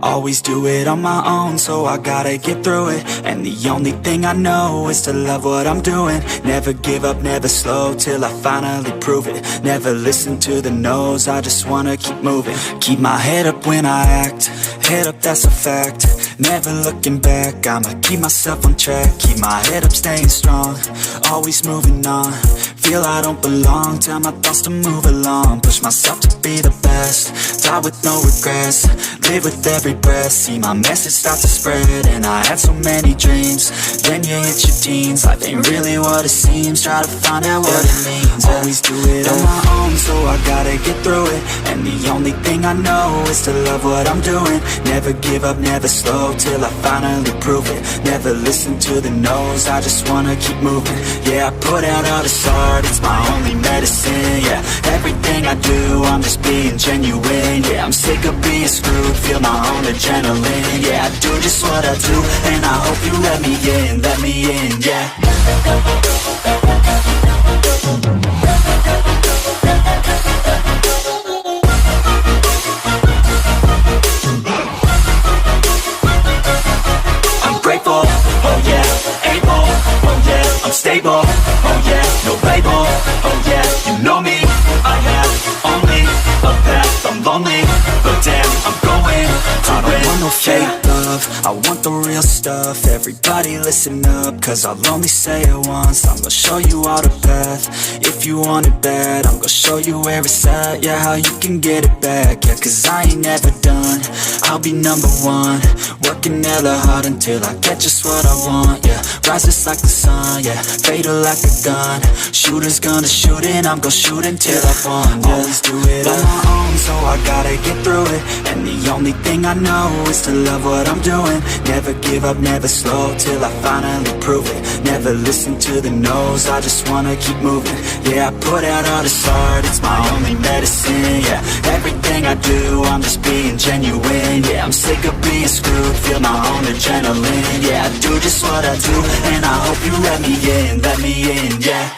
Always do it on my own, so I gotta get through it. And the only thing I know is to love what I'm doing. Never give up, never slow, till I finally prove it. Never listen to the no's, I just wanna keep moving. Keep my head up when I act, head up, that's a fact. Never looking back, I'ma keep myself on track. Keep my head up, staying strong, always moving on. Feel I don't belong, tell my thoughts to move along. Push myself to be the best, die with no regrets. Live with every breath, see my message start to spread. And I had so many dreams, then you hit your teens. Life ain't really what it seems, try to find out what it means. Always do it on my own, so I gotta get through it. And the only thing I know is to love what I'm doing. Never give up, never slow, till I finally prove it. Never listen to the no's, I just wanna keep moving. Yeah, I put out all this art, it's my only medicine. Yeah, everything I do, I'm just being genuine. Yeah, I'm sick of being screwed, feel my own adrenaline. Yeah, I do just what I do, and I hope you let me in, yeah. I'm grateful, oh yeah, able, oh yeah, I'm stable, oh yeah, no label, oh yeah, you know me, I have only a path, I'm lonely, but damn, I'm going to win. I don't want no fake love, I want the real stuff. Everybody listen up, cause I'll only say it once. I'm gonna show you all the path, if you want it bad. I'm gonna show you where it's at, yeah, how you can get it back. Yeah, cause I ain't never done, I'll be number one. Working hella hard until I get just what I want, yeah. Rises like the sun, yeah, fatal like a gun. Shooters gonna shoot and I'm gonna shoot until I won, yeah. Always do it on my own, so I gotta get through it. And the only thing I know is to love what I'm doing. Never give up, never slow, till I finally prove it. Never listen to the no's, I just wanna keep moving. Yeah, I put out all this art, it's my only medicine. Yeah, everything I do, I'm just being genuine. Yeah, I'm sick of being screwed, feel my own adrenaline. Yeah, I do just what I do, and I hope you let me in, yeah.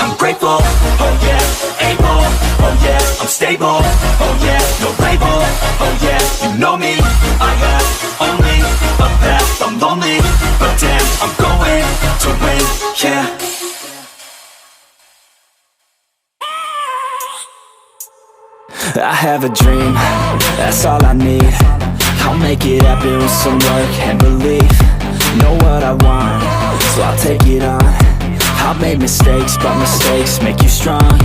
I'm grateful, oh yeah, able, oh yeah, I'm stable, oh yeah, no label, oh yeah, you know me, I have only a path, I'm lonely, but damn, I'm going to win, yeah. I have a dream, that's all I need. I'll make it happen with some work and belief. Know what I want, so I'll take it on. I've made mistakes, but mistakes make you strong.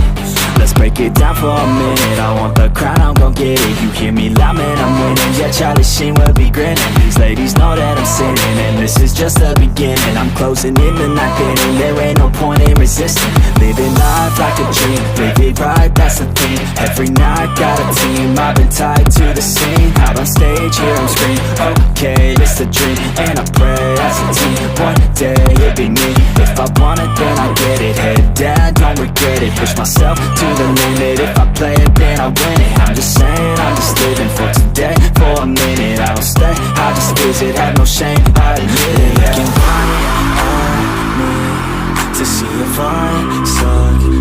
Let's break it down for a minute. I want the crown, I'm gon' get it. You hear me loud, man, I'm winning. Yeah, Charlie Sheen will be grinning. These ladies know that I'm sinning, and this is just the beginning. I'm closing in the ninth inning, there ain't no point in resisting. Living life like a dream, live it right, that's the thing. Every night, got a team, I've been tied to the scene. Out on stage, hear them scream, okay, it's a dream. And I pray as a team, one day it'll be me. If I want it, then I get it. Head down, don't regret it. Push myself to the limit. If I play it, then I win it. I'm just saying, I'm just living for today. For a minute, I don't stay, I just visit. Have no shame, I admit it. They can find me to see if I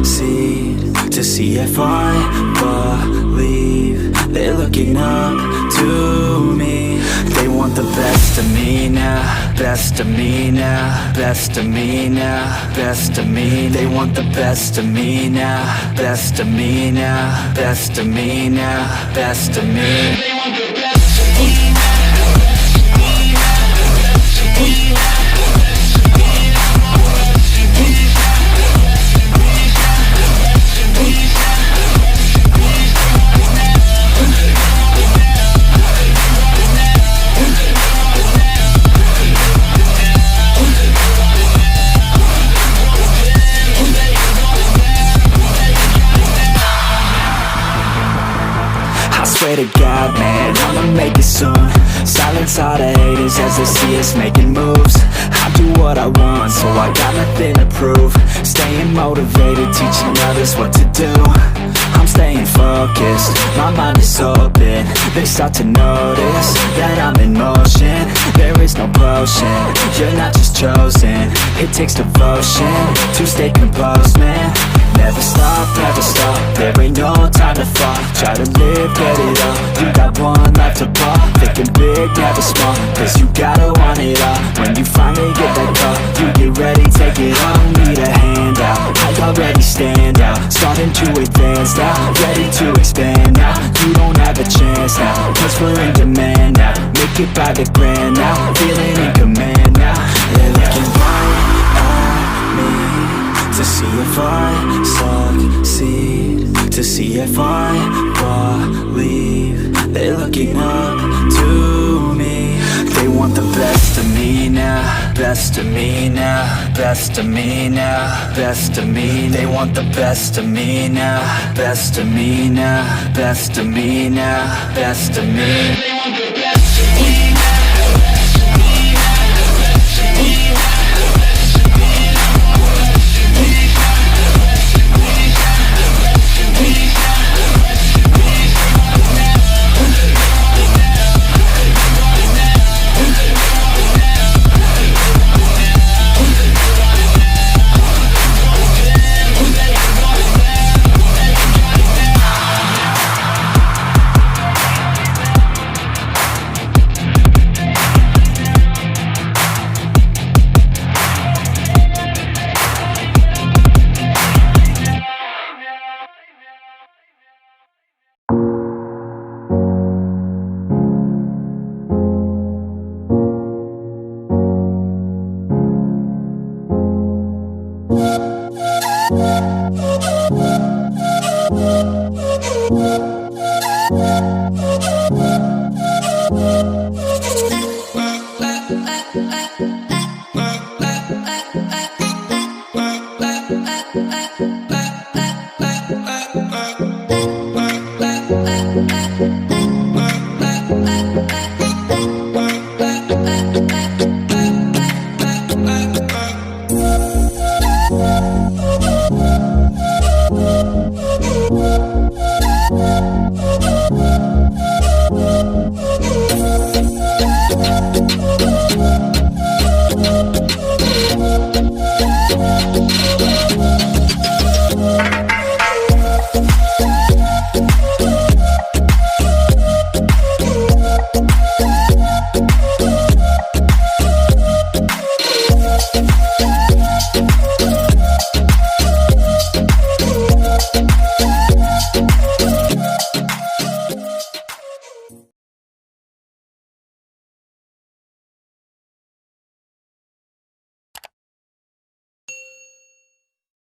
succeed, to see if I believe. They're looking up to me. They want the best of me now, best of me now, best of me now, best of me. They want the best of me now, best of me now, best of me now, best of me. They want the best of me now. Swear to God, man, I'ma make it soon. Silence all the haters as they see us making moves. I do what I want, so I got nothing to prove. Staying motivated, teaching others what to do. I'm staying focused, my mind is open. They start to notice that I'm in motion. There is no potion, you're not just chosen. It takes devotion to stay composed, man. Never stop, there ain't no time to fall. Try to live, get it up, you got one life to pop. Thinking big, never small, cause you gotta want it all. When you finally get that call, you get ready, take it on. Need a handout, I already stand out. Starting to advance now, ready to expand now. You don't have a chance now, cause we're in demand now. Make it by the grand now, feeling in command now. They're looking right at me to see if I succeed, to see if I believe. They're looking up to me. They want the best of me now, best of me now, best of me now, best of me. They want the best of me now, best of me now, best of me now, best of me. They want the best of me.